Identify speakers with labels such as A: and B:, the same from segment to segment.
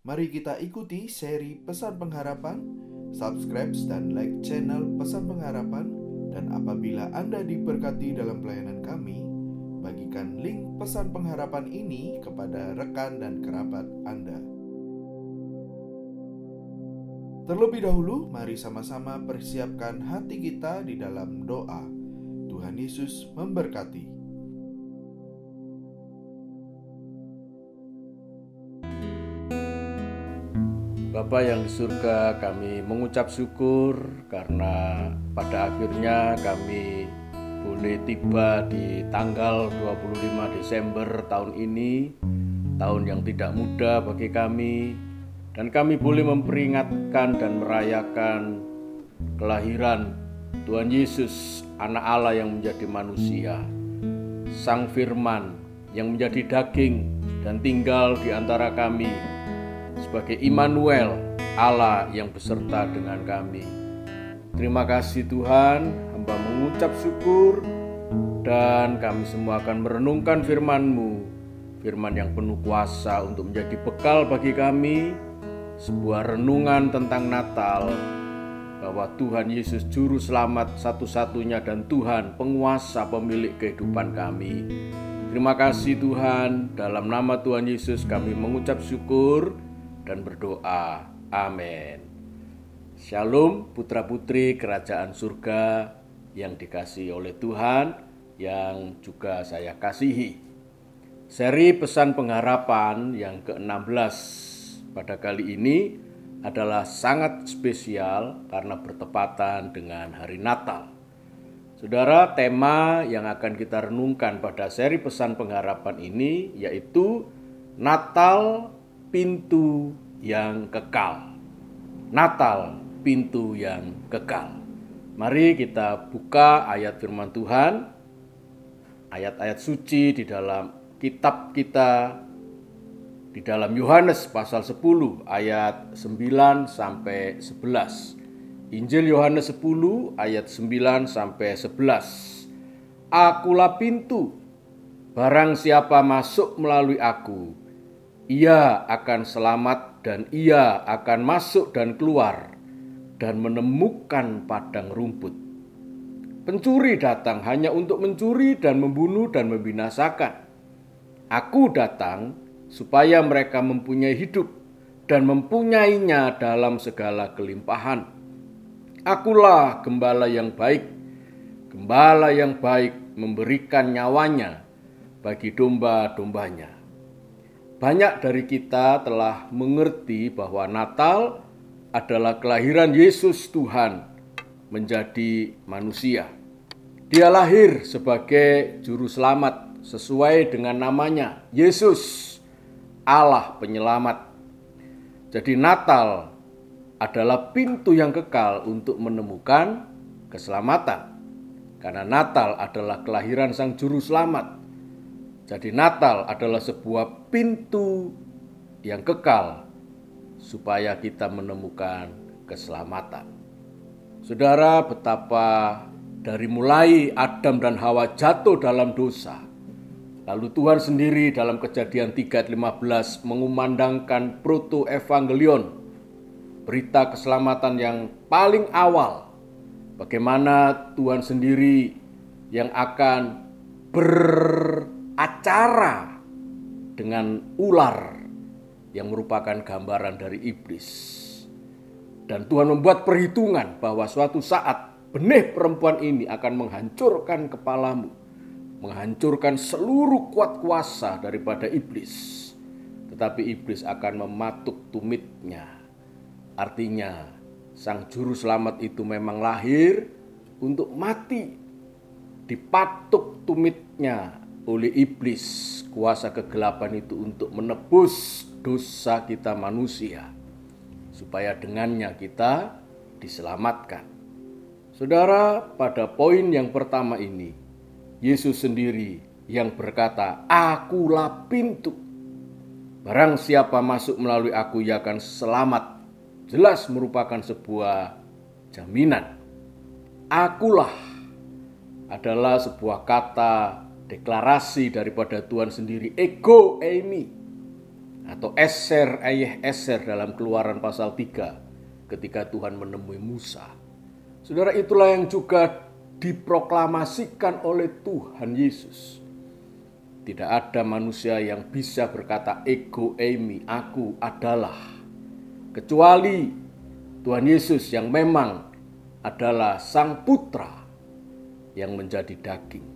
A: Mari kita ikuti seri Pesan Pengharapan. Subscribe dan like channel Pesan Pengharapan. Dan apabila Anda diberkati dalam pelayanan kami, bagikan link Pesan Pengharapan ini kepada rekan dan kerabat Anda. Terlebih dahulu, mari sama-sama persiapkan hati kita di dalam doa. Tuhan Yesus memberkati.
B: Bapa yang di surga, kami mengucap syukur karena pada akhirnya kami boleh tiba di tanggal 25 Desember tahun ini, tahun yang tidak mudah bagi kami, dan kami boleh memperingatkan dan merayakan kelahiran Tuhan Yesus, anak Allah yang menjadi manusia, Sang Firman yang menjadi daging dan tinggal di antara kami, sebagai Immanuel, Allah yang beserta dengan kami. Terima kasih Tuhan, hamba mengucap syukur, dan kami semua akan merenungkan firman-Mu, firman yang penuh kuasa untuk menjadi bekal bagi kami, sebuah renungan tentang Natal, bahwa Tuhan Yesus Juru Selamat satu-satunya dan Tuhan penguasa pemilik kehidupan kami. Terima kasih Tuhan, dalam nama Tuhan Yesus kami mengucap syukur dan berdoa. Amin. Shalom putra-putri kerajaan surga yang dikasihi oleh Tuhan, yang juga saya kasihi. Seri Pesan Pengharapan yang ke-16 pada kali ini adalah sangat spesial karena bertepatan dengan hari Natal. Saudara, tema yang akan kita renungkan pada seri Pesan Pengharapan ini yaitu Natal, pintu yang kekal. Natal, pintu yang kekal. Mari kita buka ayat firman Tuhan, ayat-ayat suci di dalam kitab kita, di dalam Yohanes pasal 10 ayat 9 sampai 11. Injil Yohanes 10 ayat 9 sampai 11. Akulah pintu, barang siapa masuk melalui aku, ia akan selamat dan ia akan masuk dan keluar dan menemukan padang rumput. Pencuri datang hanya untuk mencuri dan membunuh dan membinasakan. Aku datang supaya mereka mempunyai hidup dan mempunyainya dalam segala kelimpahan. Akulah gembala yang baik. Gembala yang baik memberikan nyawanya bagi domba-dombanya. Banyak dari kita telah mengerti bahwa Natal adalah kelahiran Yesus Tuhan menjadi manusia. Dia lahir sebagai juru selamat sesuai dengan namanya, Yesus, Allah penyelamat. Jadi Natal adalah pintu yang kekal untuk menemukan keselamatan. Karena Natal adalah kelahiran Sang Juru Selamat. Jadi Natal adalah sebuah pintu yang kekal supaya kita menemukan keselamatan. Saudara, betapa dari mulai Adam dan Hawa jatuh dalam dosa, lalu Tuhan sendiri dalam Kejadian 3 ayat 15 mengumandangkan proto-evangelion, berita keselamatan yang paling awal. Bagaimana Tuhan sendiri yang akan beracara dengan ular yang merupakan gambaran dari iblis. Dan Tuhan membuat perhitungan bahwa suatu saat benih perempuan ini akan menghancurkan kepalamu, menghancurkan seluruh kuat kuasa daripada iblis. Tetapi iblis akan mematuk tumitnya. Artinya Sang Juru Selamat itu memang lahir untuk mati, dipatuk tumitnya oleh iblis, kuasa kegelapan itu, untuk menebus dosa kita manusia, supaya dengannya kita diselamatkan. Saudara, pada poin yang pertama ini, Yesus sendiri yang berkata, akulah pintu. Barang siapa masuk melalui aku, ia akan selamat. Jelas merupakan sebuah jaminan. Akulah adalah sebuah kata deklarasi daripada Tuhan sendiri, ego eimi. atau Eser ayah Eser dalam Keluaran pasal 3 ketika Tuhan menemui Musa. Saudara, itulah yang juga diproklamasikan oleh Tuhan Yesus. Tidak ada manusia yang bisa berkata ego eimi, aku adalah, kecuali Tuhan Yesus yang memang adalah Sang Putra yang menjadi daging.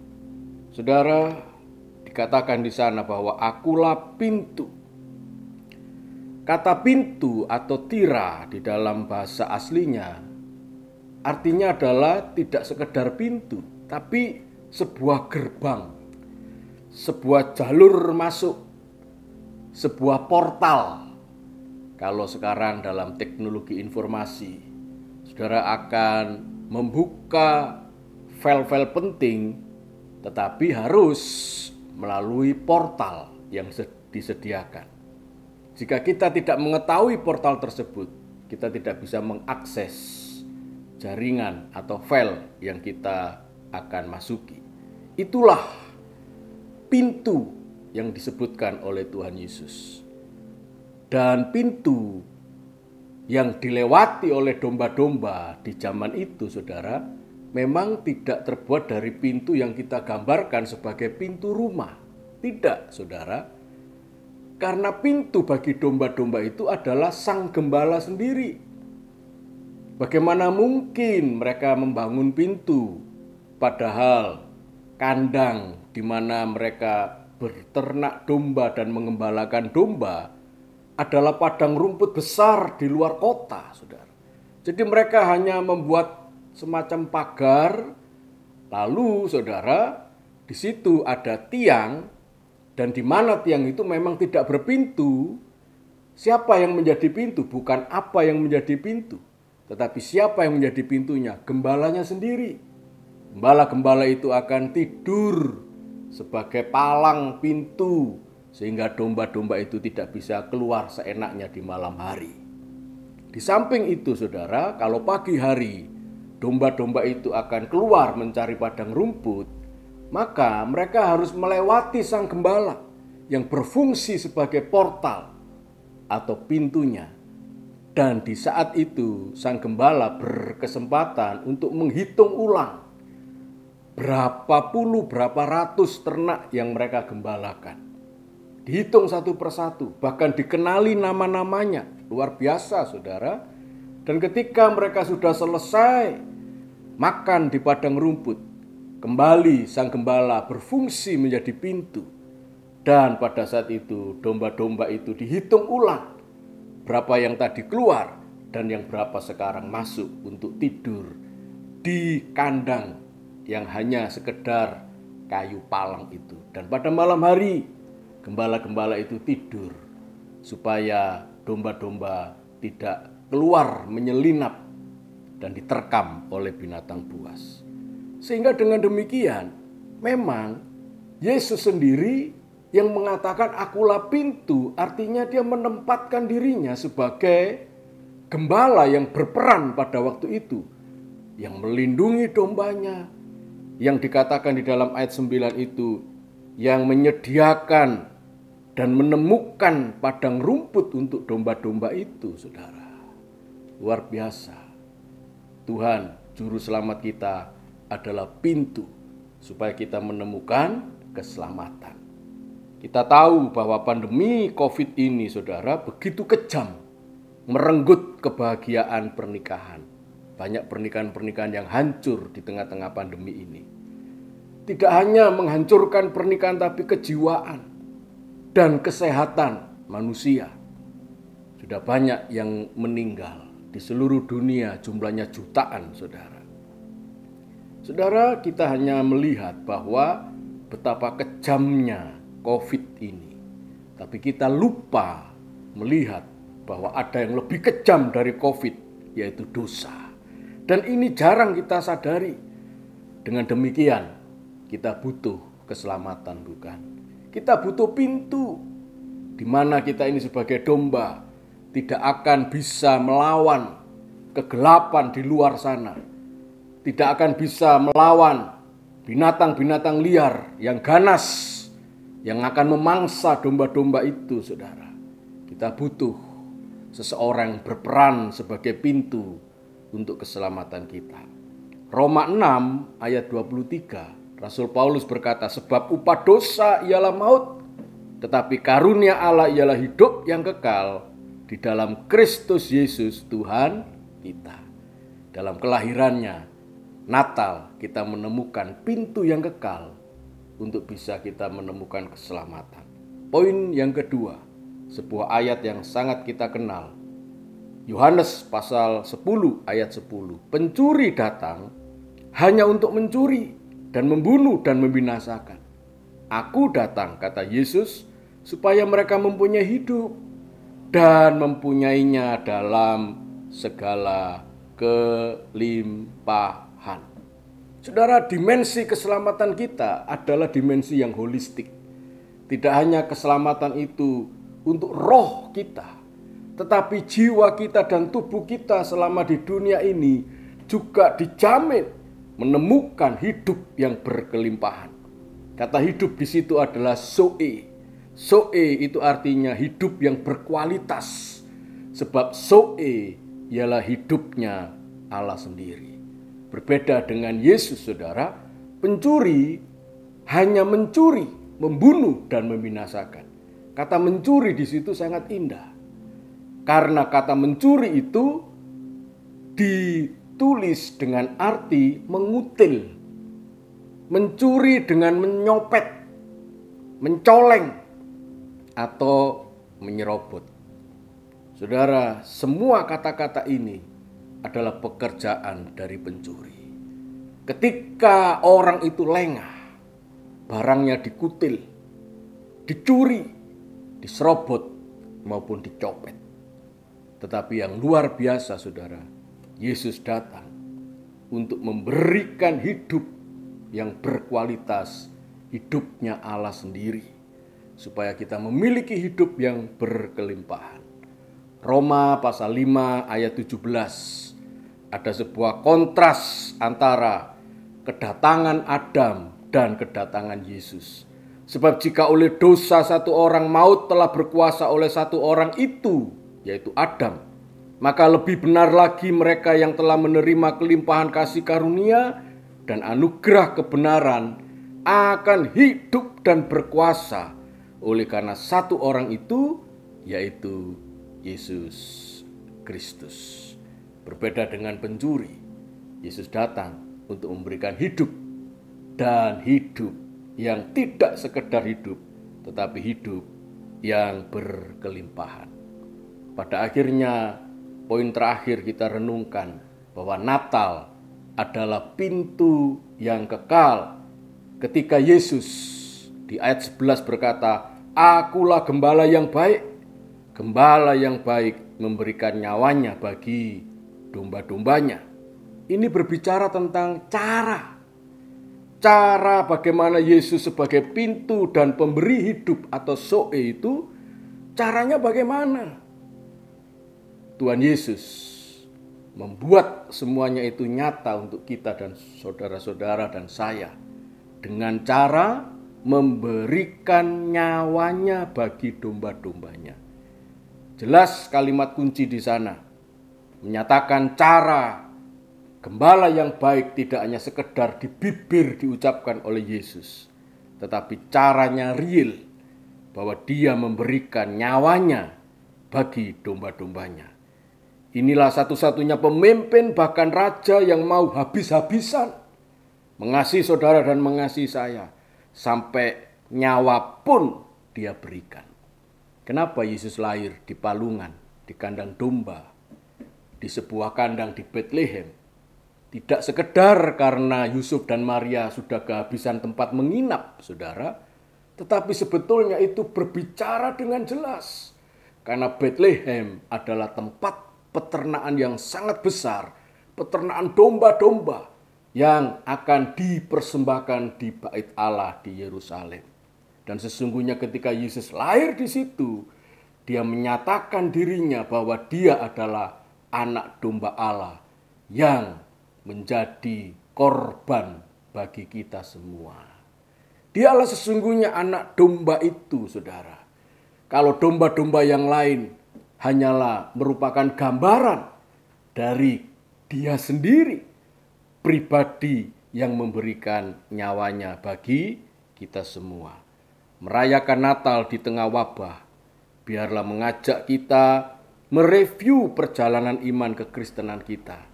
B: Saudara, dikatakan di sana bahwa akulah pintu. Kata pintu atau tira di dalam bahasa aslinya artinya adalah tidak sekedar pintu, tapi sebuah gerbang, sebuah jalur masuk, sebuah portal. Kalau sekarang dalam teknologi informasi, saudara akan membuka file-file penting, tetapi harus melalui portal yang disediakan. Jika kita tidak mengetahui portal tersebut, kita tidak bisa mengakses jaringan atau file yang kita akan masuki. Itulah pintu yang disebutkan oleh Tuhan Yesus. Dan pintu yang dilewati oleh domba-domba di zaman itu, saudara, memang tidak terbuat dari pintu yang kita gambarkan sebagai pintu rumah. Tidak, saudara. Karena pintu bagi domba-domba itu adalah Sang Gembala sendiri. Bagaimana mungkin mereka membangun pintu, padahal kandang di mana mereka berternak domba dan mengembalakan domba adalah padang rumput besar di luar kota, saudara. Jadi mereka hanya membuat semacam pagar, lalu saudara, di situ ada tiang, dan di mana tiang itu memang tidak berpintu. Siapa yang menjadi pintu? Bukan apa yang menjadi pintu, tetapi siapa yang menjadi pintunya? Gembalanya sendiri. Gembala-gembala itu akan tidur sebagai palang pintu, sehingga domba-domba itu tidak bisa keluar seenaknya di malam hari. Di samping itu, saudara, kalau pagi hari domba-domba itu akan keluar mencari padang rumput, maka mereka harus melewati Sang Gembala yang berfungsi sebagai portal atau pintunya. Dan di saat itu Sang Gembala berkesempatan untuk menghitung ulang berapa puluh, berapa ratus ternak yang mereka gembalakan. Dihitung satu persatu, bahkan dikenali nama-namanya. Luar biasa, saudara. Dan ketika mereka sudah selesai makan di padang rumput, kembali Sang Gembala berfungsi menjadi pintu. Dan pada saat itu domba-domba itu dihitung ulang. Berapa yang tadi keluar dan yang berapa sekarang masuk untuk tidur di kandang yang hanya sekedar kayu palang itu. Dan pada malam hari gembala-gembala itu tidur supaya domba-domba tidak keluar menyelinap dan diterkam oleh binatang buas. Sehingga dengan demikian, memang Yesus sendiri yang mengatakan akulah pintu, artinya dia menempatkan dirinya sebagai gembala yang berperan pada waktu itu, yang melindungi dombanya, yang dikatakan di dalam ayat 9 itu, yang menyediakan dan menemukan padang rumput untuk domba-domba itu, saudara. Luar biasa. Tuhan, Juru Selamat kita, adalah pintu supaya kita menemukan keselamatan. Kita tahu bahwa pandemi COVID ini, saudara, begitu kejam, merenggut kebahagiaan pernikahan. Banyak pernikahan-pernikahan yang hancur di tengah-tengah pandemi ini. Tidak hanya menghancurkan pernikahan, tapi kejiwaan dan kesehatan manusia. Sudah banyak yang meninggal di seluruh dunia, jumlahnya jutaan, saudara. Saudara, kita hanya melihat bahwa betapa kejamnya COVID ini. Tapi kita lupa melihat bahwa ada yang lebih kejam dari COVID, yaitu dosa. Dan ini jarang kita sadari. Dengan demikian, kita butuh keselamatan, bukan? Kita butuh pintu, di mana kita ini sebagai domba tidak akan bisa melawan kegelapan di luar sana. Tidak akan bisa melawan binatang-binatang liar yang ganas, yang akan memangsa domba-domba itu, saudara. Kita butuh seseorang berperan sebagai pintu untuk keselamatan kita. Roma 6 ayat 23, Rasul Paulus berkata, sebab upah dosa ialah maut, tetapi karunia Allah ialah hidup yang kekal di dalam Kristus Yesus Tuhan kita. Dalam kelahirannya, Natal, kita menemukan pintu yang kekal untuk bisa kita menemukan keselamatan. Poin yang kedua, sebuah ayat yang sangat kita kenal. Yohanes pasal 10 ayat 10. Pencuri datang hanya untuk mencuri dan membunuh dan membinasakan. Aku datang, kata Yesus, supaya mereka mempunyai hidup dan mempunyainya dalam segala kelimpahan. Saudara, dimensi keselamatan kita adalah dimensi yang holistik. Tidak hanya keselamatan itu untuk roh kita, tetapi jiwa kita dan tubuh kita selama di dunia ini juga dijamin menemukan hidup yang berkelimpahan. Kata hidup di situ adalah zoe. Zoe itu artinya hidup yang berkualitas. Sebab zoe ialah hidupnya Allah sendiri. Berbeda dengan Yesus, saudara, pencuri hanya mencuri, membunuh dan membinasakan. Kata mencuri di situ sangat indah. Karena kata mencuri itu ditulis dengan arti mengutil. Mencuri dengan menyopet, mencoleng, atau menyerobot. Saudara, semua kata-kata ini adalah pekerjaan dari pencuri. Ketika orang itu lengah, barangnya dikutil, dicuri, diserobot maupun dicopet. Tetapi yang luar biasa, saudara, Yesus datang untuk memberikan hidup yang berkualitas, hidupnya Allah sendiri, supaya kita memiliki hidup yang berkelimpahan. Roma pasal 5 ayat 17, ada sebuah kontras antara kedatangan Adam dan kedatangan Yesus. Sebab jika oleh dosa satu orang maut telah berkuasa oleh satu orang itu, yaitu Adam, maka lebih benar lagi mereka yang telah menerima kelimpahan kasih karunia dan anugerah kebenaran akan hidup dan berkuasa oleh karena satu orang itu, yaitu Yesus Kristus. Berbeda dengan pencuri, Yesus datang untuk memberikan hidup, dan hidup yang tidak sekedar hidup, tetapi hidup yang berkelimpahan. Pada akhirnya, poin terakhir kita renungkan bahwa Natal adalah pintu yang kekal. Ketika Yesus di ayat 11 berkata, akulah gembala yang baik. Gembala yang baik memberikan nyawanya bagi domba-dombanya. Ini berbicara tentang cara bagaimana Yesus sebagai pintu dan pemberi hidup atau zoe itu, caranya bagaimana? Tuhan Yesus membuat semuanya itu nyata untuk kita dan saudara-saudara dan saya dengan cara memberikan nyawanya bagi domba-dombanya. Jelas kalimat kunci di sana menyatakan cara gembala yang baik tidak hanya sekedar di bibir diucapkan oleh Yesus, tetapi caranya real, bahwa dia memberikan nyawanya bagi domba-dombanya. Inilah satu-satunya pemimpin, bahkan raja, yang mau habis-habisan mengasihi saudara dan mengasihi saya, sampai nyawa pun dia berikan. Kenapa Yesus lahir di palungan, di kandang domba, di sebuah kandang di Bethlehem? Tidak sekedar karena Yusuf dan Maria sudah kehabisan tempat menginap, saudara, tetapi sebetulnya itu berbicara dengan jelas. Karena Bethlehem adalah tempat peternakan yang sangat besar, peternakan domba-domba yang akan dipersembahkan di Bait Allah di Yerusalem. Dan sesungguhnya ketika Yesus lahir di situ, dia menyatakan dirinya bahwa dia adalah anak domba Allah yang menjadi korban bagi kita semua. Dialah sesungguhnya anak domba itu, saudara. Kalau domba-domba yang lain hanyalah merupakan gambaran dari Dia sendiri, pribadi yang memberikan nyawanya bagi kita semua. Merayakan Natal di tengah wabah, biarlah mengajak kita mereview perjalanan iman kekristenan kita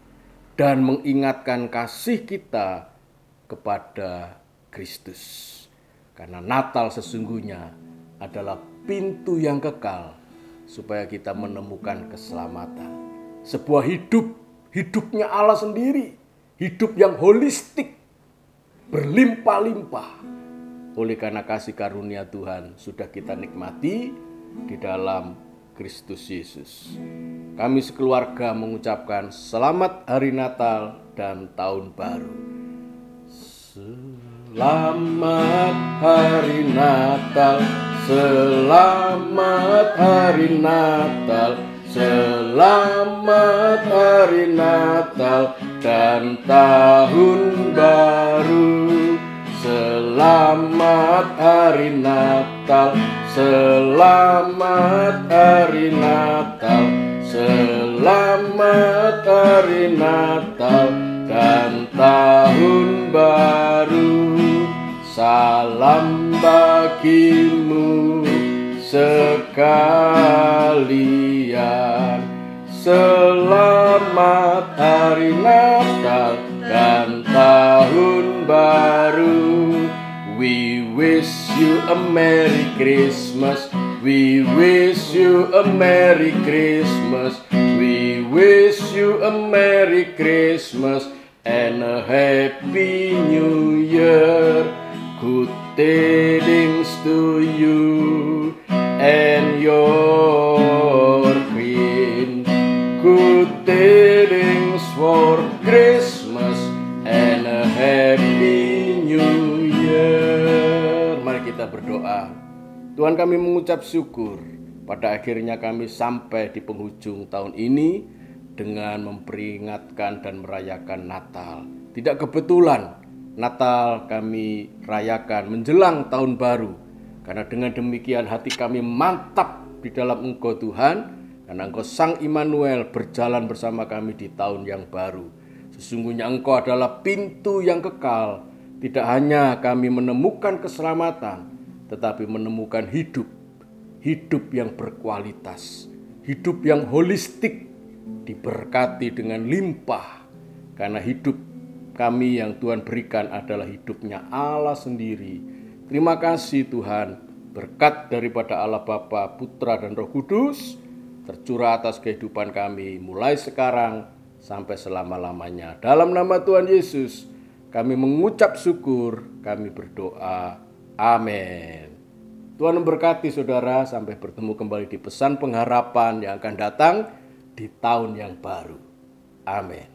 B: dan mengingatkan kasih kita kepada Kristus. Karena Natal sesungguhnya adalah pintu yang kekal supaya kita menemukan keselamatan. Sebuah hidupnya Allah sendiri, hidup yang holistik, berlimpah-limpah. Oleh karena kasih karunia Tuhan sudah kita nikmati di dalam Kristus Yesus. Kami sekeluarga mengucapkan selamat hari Natal dan Tahun Baru. Selamat hari Natal, selamat hari Natal, selamat hari Natal dan Tahun Baru. Selamat hari Natal, selamat hari Natal, selamat hari Natal dan Tahun Baru. Salam bagimu sekalian. Selamat hari Natal dan Tahun Baru. We wish you a Merry Christmas. We wish you a Merry Christmas. We wish you a Merry Christmas and a Happy New Year. Good tidings to you and your queen. Good tidings for Christmas and a Happy New Year. Mari kita berdoa. Tuhan, kami mengucap syukur pada akhirnya kami sampai di penghujung tahun ini dengan memperingatkan dan merayakan Natal. Tidak kebetulan Natal kami rayakan menjelang Tahun Baru, karena dengan demikian hati kami mantap di dalam Engkau Tuhan, karena Engkau Sang Immanuel berjalan bersama kami di tahun yang baru. Sesungguhnya Engkau adalah pintu yang kekal. Tidak hanya kami menemukan keselamatan, tetapi menemukan hidup yang berkualitas, hidup yang holistik, diberkati dengan limpah. Karena hidup kami yang Tuhan berikan adalah hidupnya Allah sendiri. Terima kasih Tuhan, berkat daripada Allah Bapa, Putra dan Roh Kudus tercurah atas kehidupan kami mulai sekarang sampai selama-lamanya. Dalam nama Tuhan Yesus kami mengucap syukur, kami berdoa. Amin. Tuhan memberkati saudara, sampai bertemu kembali di pesan pengharapan yang akan datang di tahun yang baru. Amin.